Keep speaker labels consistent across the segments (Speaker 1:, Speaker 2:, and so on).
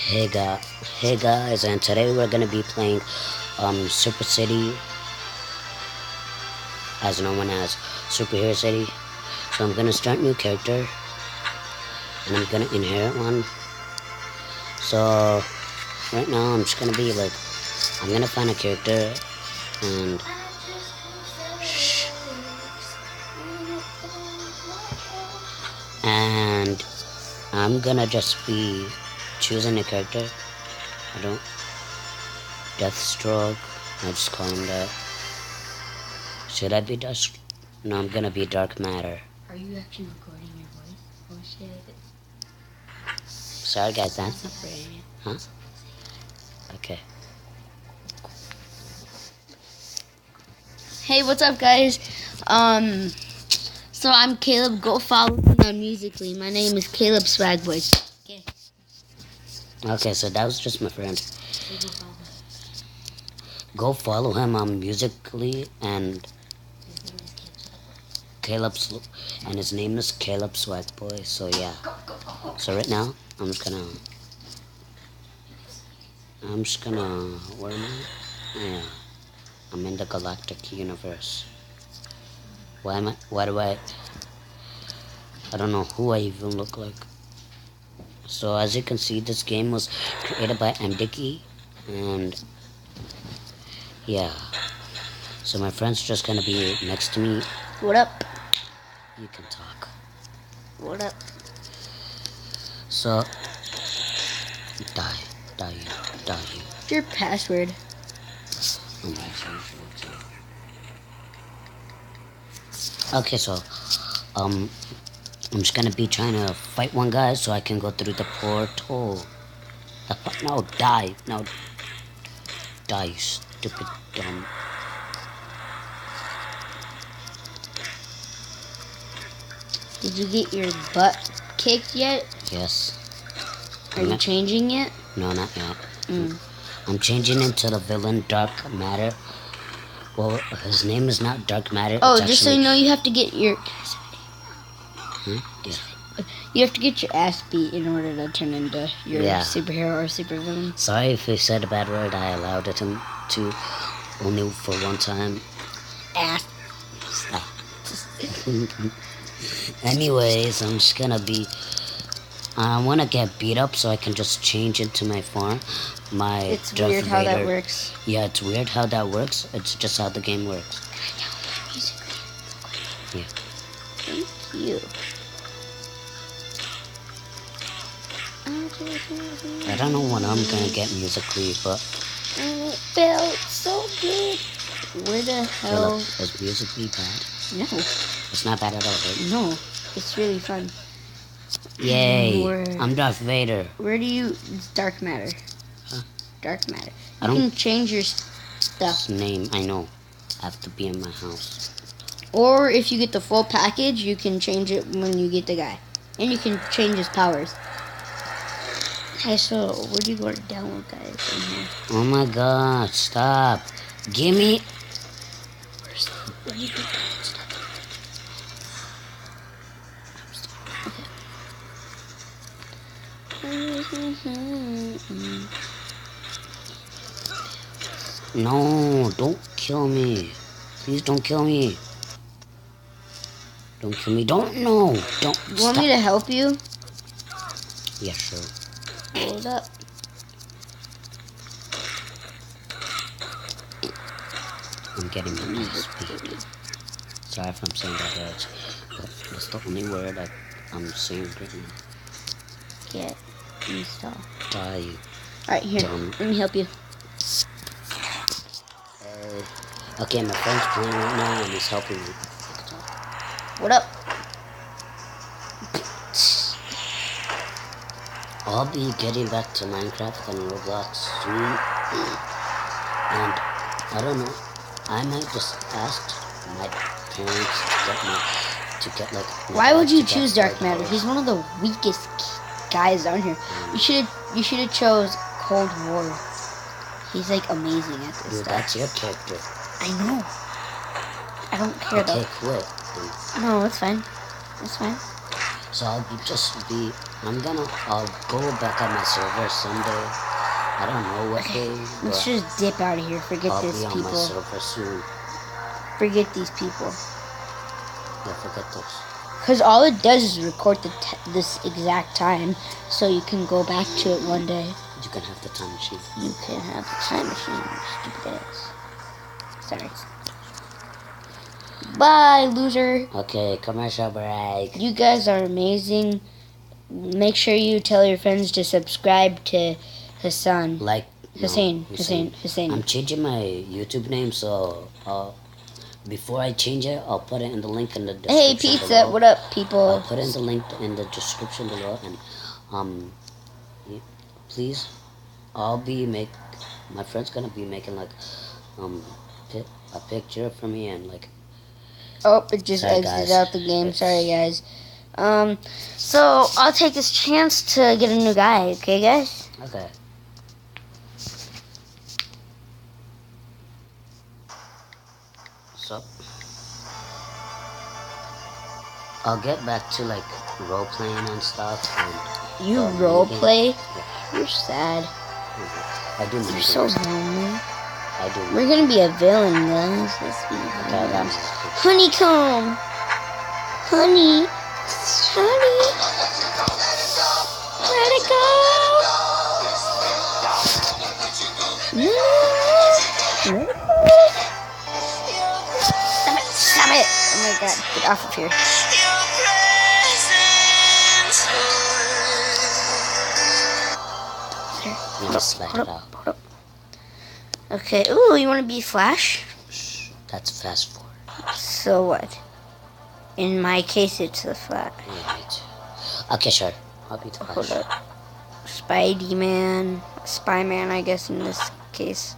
Speaker 1: Hey guys, and today we're gonna be playing Super City, as known as Superhero City. So I'm gonna start new character, and I'm gonna inherit one. So right now I'm just gonna be like, I'm gonna find a character, and and I'm gonna just be choosing a character. I don't Deathstroke. I just call him that. Should I be Deathstroke? No, I'm gonna be Dark Matter.
Speaker 2: Are you actually recording your voice? Oh shit.
Speaker 1: Sorry guys, that's
Speaker 2: not brain.
Speaker 1: Huh? Okay.
Speaker 2: Hey, what's up, guys? So I'm Caleb. Go follow me on Musically. My name is Caleb Swagboy. Okay.
Speaker 1: Okay, so that was just my friend. Go follow him on Musically and and his name is Caleb Swagboy. So yeah. So right now I'm just gonna where am I? Yeah. I'm in the galactic universe. Why do I don't know who I even look like. So as you can see, this game was created by MDicky, and yeah. So my friend's just gonna be next to me.
Speaker 2: What up?
Speaker 1: You can talk.
Speaker 2: What up?
Speaker 1: So die you.
Speaker 2: Your password.
Speaker 1: Okay, so I'm just gonna be trying to fight one guy so I can go through the portal. No, die, you stupid dumb.
Speaker 2: Did you get your butt kicked yet?
Speaker 1: Yes.
Speaker 2: Are you changing it?
Speaker 1: No, not yet. I'm changing into the villain Dark Matter. Well, his name is not Dark Matter.
Speaker 2: Oh, just so you know, you have to get your...
Speaker 1: Yeah.
Speaker 2: You have to get your ass beat in order to turn into your superhero or supervillain.
Speaker 1: Sorry if he said a bad word. I allowed it him to only for one time.
Speaker 2: Ass.
Speaker 1: Anyways, I'm just gonna be... I want to get beat up so I can just change into my form.
Speaker 2: It's weird how that works.
Speaker 1: Yeah, it's weird how that works. It's just how the game works. Yeah.
Speaker 2: Thank you.
Speaker 1: I don't know when I'm gonna get Musically, but
Speaker 2: it felt so good. Where the hell
Speaker 1: is Musically bad?
Speaker 2: No.
Speaker 1: It's not bad at all, right?
Speaker 2: No. It's really fun.
Speaker 1: Yay! I'm Darth Vader.
Speaker 2: Where do you... It's Dark Matter.
Speaker 1: Huh?
Speaker 2: Dark Matter. You can change your stuff.
Speaker 1: Name, I know. I have to be in my house.
Speaker 2: Or if you get the full package, you can change it when you get the guy. And you can change his powers. Hey, so where do you go to download guys in here?
Speaker 1: Oh my god, stop. Gimme.
Speaker 2: Where do you go download stuff?
Speaker 1: No, don't kill me. Please don't kill me. Don't kill me. Don't.
Speaker 2: You want me to help you?
Speaker 1: Yeah, sure.
Speaker 2: Hold up.
Speaker 1: I'm getting my ass beat. Sorry if I'm saying that words, but that's the only word I'm saying right now.
Speaker 2: Get install.
Speaker 1: Die.
Speaker 2: Alright, here. Let me help you.
Speaker 1: Okay, my friend's playing right now and he's helping me.
Speaker 2: What up?
Speaker 1: I'll be getting back to Minecraft and Roblox soon. And I don't know. I might just ask my parents to get like.
Speaker 2: Why would you choose Dark Matter? He's one of the weakest guys down here. You should have chose Cold War. He's like amazing at this stuff.
Speaker 1: That's your character.
Speaker 2: I know. I don't care though.
Speaker 1: Okay, quit.
Speaker 2: No, it's fine. It's fine.
Speaker 1: So I'll go back on my server someday. I don't know what day,
Speaker 2: Let's
Speaker 1: but
Speaker 2: just dip out of here. Forget
Speaker 1: I'll
Speaker 2: this
Speaker 1: be on my
Speaker 2: people.
Speaker 1: server soon.
Speaker 2: Forget these people.
Speaker 1: Yeah, forget this.
Speaker 2: Because all it does is record this exact time, so you can go back to it one day.
Speaker 1: You can have the time machine.
Speaker 2: You can have the time machine, stupid ass. Sorry. Bye, loser.
Speaker 1: Okay, commercial break.
Speaker 2: You guys are amazing. Make sure you tell your friends to subscribe to Hassan.
Speaker 1: Like
Speaker 2: Hussein.
Speaker 1: I'm changing my YouTube name, so before I change it, I'll put it in the link in the description.
Speaker 2: Hey, pizza.
Speaker 1: Below.
Speaker 2: What up, people?
Speaker 1: I'll put in the link in the description below, and please, my friend's gonna be making like a picture for me and like.
Speaker 2: Oh, it just
Speaker 1: Sorry,
Speaker 2: exited
Speaker 1: guys.
Speaker 2: out the game. Sorry, guys. So I'll take this chance to get a new guy. Okay, guys.
Speaker 1: Okay. So I'll get back to like role playing and stuff. And
Speaker 2: You
Speaker 1: the
Speaker 2: role
Speaker 1: meeting.
Speaker 2: play?
Speaker 1: Yeah,
Speaker 2: You're sad.
Speaker 1: I do.
Speaker 2: You're so lonely.
Speaker 1: I do.
Speaker 2: We're gonna be a villain, guys. Let's be villains. Honeycomb. Honey. Honey. Let it go. No. Let it go. Stop it. Stop it. Oh my god. Get off of here.
Speaker 1: I'm gonna slide it out.
Speaker 2: Hold up. Okay. Ooh, you want to be Flash?
Speaker 1: Shh, that's fast forward.
Speaker 2: So what? In my case, it's the Flash.
Speaker 1: Yeah, me too. Okay, sure. I'll be the
Speaker 2: Hold
Speaker 1: Flash.
Speaker 2: up. Spidey-Man. Spy-Man, I guess, in this case.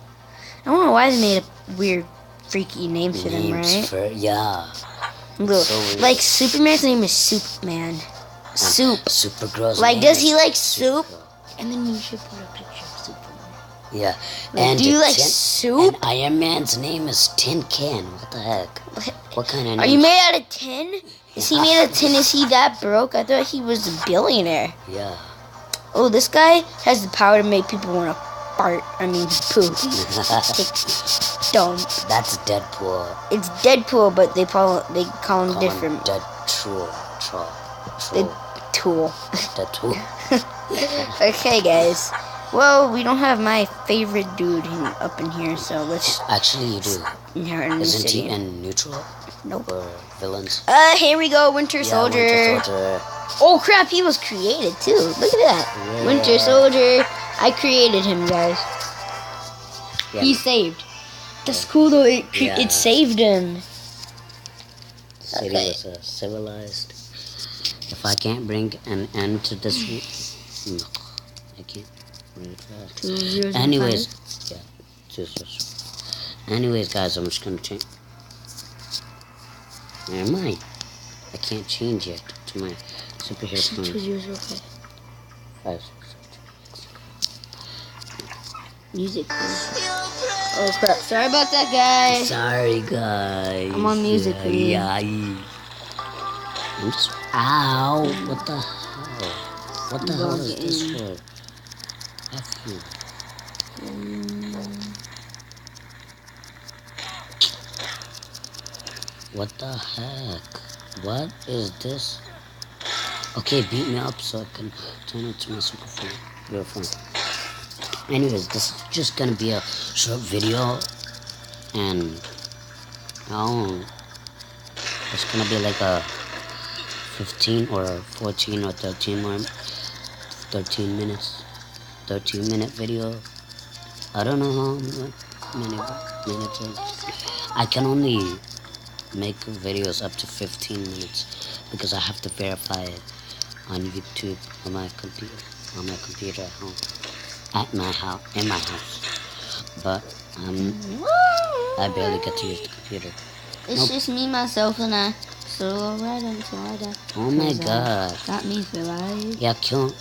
Speaker 2: I don't know why they made a weird, freaky name for them,
Speaker 1: Names
Speaker 2: right?
Speaker 1: for yeah.
Speaker 2: Look,
Speaker 1: so weird.
Speaker 2: like, Superman's name is Superman. Soup.
Speaker 1: Supergirl's
Speaker 2: Like,
Speaker 1: name
Speaker 2: does he
Speaker 1: is
Speaker 2: like soup?
Speaker 1: Supergirl.
Speaker 2: And then you should put a picture of Superman.
Speaker 1: Yeah.
Speaker 2: Like, do you like
Speaker 1: And
Speaker 2: soup?
Speaker 1: Iron Man's name is Tin Can. What the heck? What kind of name?
Speaker 2: Are you made out of tin? Is he made out of tin? Is he that broke? I thought he was a billionaire.
Speaker 1: Yeah.
Speaker 2: Oh, this guy has the power to make people want to fart. I mean, poop. Dumb.
Speaker 1: That's Deadpool.
Speaker 2: It's Deadpool, but they call him different.
Speaker 1: Dead Troll.
Speaker 2: Tool.
Speaker 1: Deadpool.
Speaker 2: Okay, guys. Well, we don't have my favorite dude up in here, so let's
Speaker 1: Actually, you do.
Speaker 2: inherit a new
Speaker 1: Isn't
Speaker 2: city.
Speaker 1: he in neutral
Speaker 2: Nope.
Speaker 1: or villains?
Speaker 2: Here we go, Winter Soldier.
Speaker 1: Winter Soldier.
Speaker 2: Oh crap, he was created too. Look at that.
Speaker 1: Yeah.
Speaker 2: Winter Soldier. I created him, guys.
Speaker 1: Yeah.
Speaker 2: He's saved. That's cool though.
Speaker 1: Yeah.
Speaker 2: It saved him.
Speaker 1: City
Speaker 2: Okay.
Speaker 1: was civilized. If I can't bring an end to this, no, I can't. Read fast.
Speaker 2: 2 zeros and
Speaker 1: Anyways,
Speaker 2: five.
Speaker 1: yeah. Just. Anyways, guys, I'm just gonna change. Never mind. I can't change it to my superhero
Speaker 2: 2
Speaker 1: phone.
Speaker 2: zeros and five.
Speaker 1: 5, 6, 7.
Speaker 2: Music. Oh crap! Sorry about that, guys.
Speaker 1: Sorry, guys.
Speaker 2: I'm on music, please.
Speaker 1: Yeah. I'm just. Ow! What the hell? What the hell is this for? F you. What the heck? What is this? Okay, beat me up so I can turn it to my super phone. Your phone. Anyways, this is just gonna be a short video, and it's gonna be like a 15 or 14 or 13 minutes, 13-minute video. I don't know how many minutes. I can only make videos up to 15 minutes because I have to verify it on YouTube on my computer at home, in my house. But I barely get to use the computer.
Speaker 2: It's just me, myself, and I. So alright until I die.
Speaker 1: Oh my
Speaker 2: 'Cause I
Speaker 1: god.
Speaker 2: Got me for life.
Speaker 1: Yeah, kill him.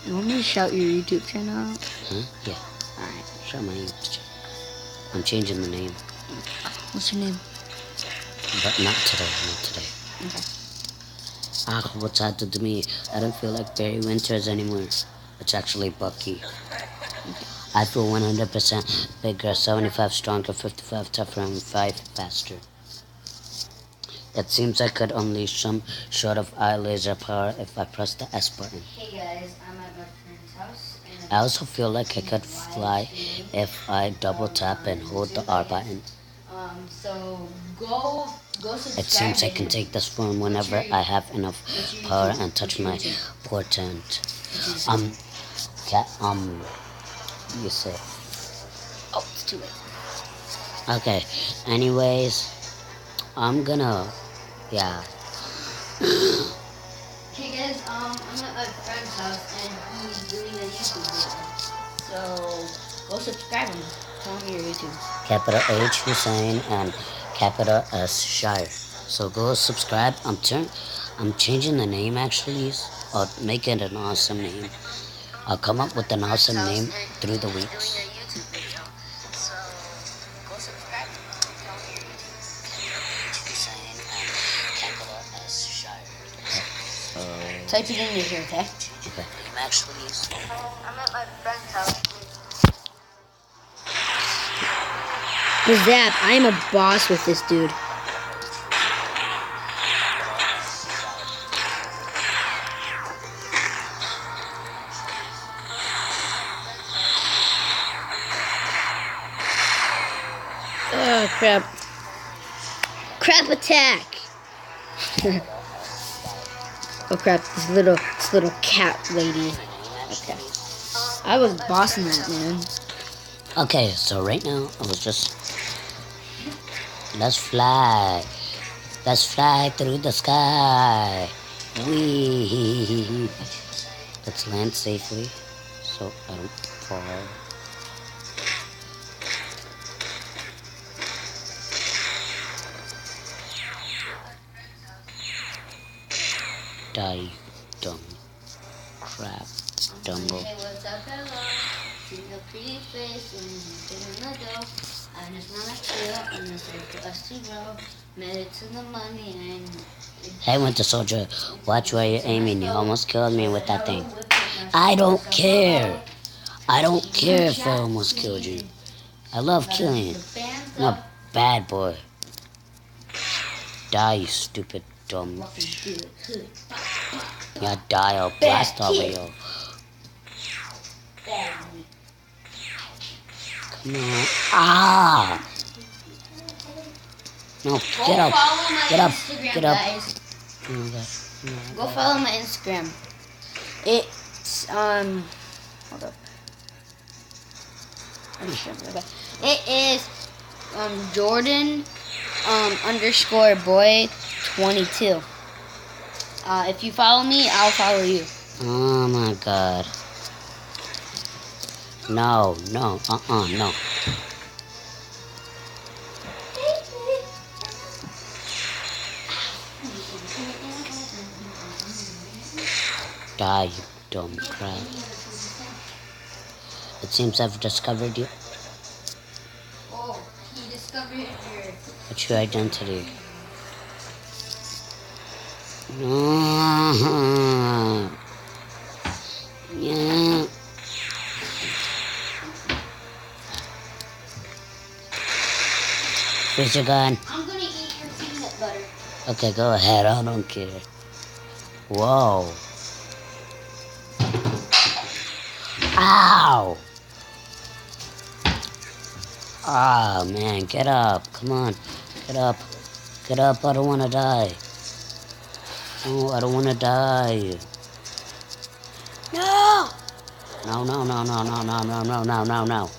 Speaker 2: You want me to shout your YouTube channel out?
Speaker 1: Huh? Yeah.
Speaker 2: Alright.
Speaker 1: Show my YouTube channel. I'm changing the name.
Speaker 2: What's your name?
Speaker 1: But not today. Not today.
Speaker 2: Okay.
Speaker 1: Ah, what's happened to me? I don't feel like Barry Winters anymore. It's actually Bucky. I feel 100% bigger, 75 stronger, 55 tougher, and 5 faster. It seems I could unleash some sort of eye laser power if I press the S button.
Speaker 2: Hey guys, I'm at my friend's house.
Speaker 1: I also feel like I could fly if I double tap and hold the R button.
Speaker 2: So go subscribe.
Speaker 1: It seems I can take this form whenever I have enough power and touch my portent. You say.
Speaker 2: Oh, it's too late.
Speaker 1: Okay, anyways, I'm gonna, yeah.
Speaker 2: Hey guys, I'm at my friend's house and he's doing a YouTube video. So go subscribe him. Tell him your YouTube.
Speaker 1: Capital H Hussein and capital S Shire. So go subscribe. I'm changing the name actually. I'll make it an awesome name. I'll come up with an awesome name through the weeks.
Speaker 2: Type it in here, okay?
Speaker 1: Okay.
Speaker 2: I'm at my friend's house. Zap, I am a boss with this dude. Oh crap. Crap attack! Oh crap, this little cat lady. Okay. I was bossing that, man.
Speaker 1: Okay, so right now I was just let's fly through the sky. Wee. Let's land safely so I don't fall. Die, dumb crap, dumbo.
Speaker 2: Hey, what's up, hello? See your pretty face when you've been in the dough. I just wanna chill in the circle of zero. Made it to the money and
Speaker 1: Hey, Winter Soldier, watch where you're aiming. You almost killed me with that thing. I don't care. I don't care if I almost killed you. I love killing. I'm a bad boy. Die, you stupid dumb. Yeah, die, I'll blast over you. Come on. Ah! No, get up. Get up. Get up.
Speaker 2: Guys.
Speaker 1: Oh my God.
Speaker 2: Go follow my Instagram. It's hold up. It is Jordan underscore boy 22. If you follow me, I'll follow you.
Speaker 1: Oh my God. No, no, no. Die, you dumb crap. It seems I've discovered you.
Speaker 2: Oh, he discovered your.
Speaker 1: What's your identity? No. Yeah. Where's your gun?
Speaker 2: I'm gonna eat your peanut butter.
Speaker 1: Okay, go ahead. I don't care. Whoa. Ow! Ah, man, get up. Come on. Get up. Get up. I don't want to die. Oh, I don't want to die. No! No, no, no, no, no, no, no, no, no, no, no.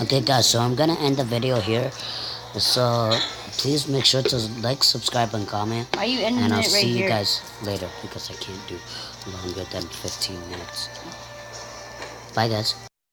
Speaker 1: Okay, guys, so I'm going to end the video here. So, please make sure to like, subscribe, and comment.
Speaker 2: Are you ending
Speaker 1: And I'll
Speaker 2: it right
Speaker 1: see you
Speaker 2: here?
Speaker 1: guys later because I can't do longer than 15 minutes. Bye, guys.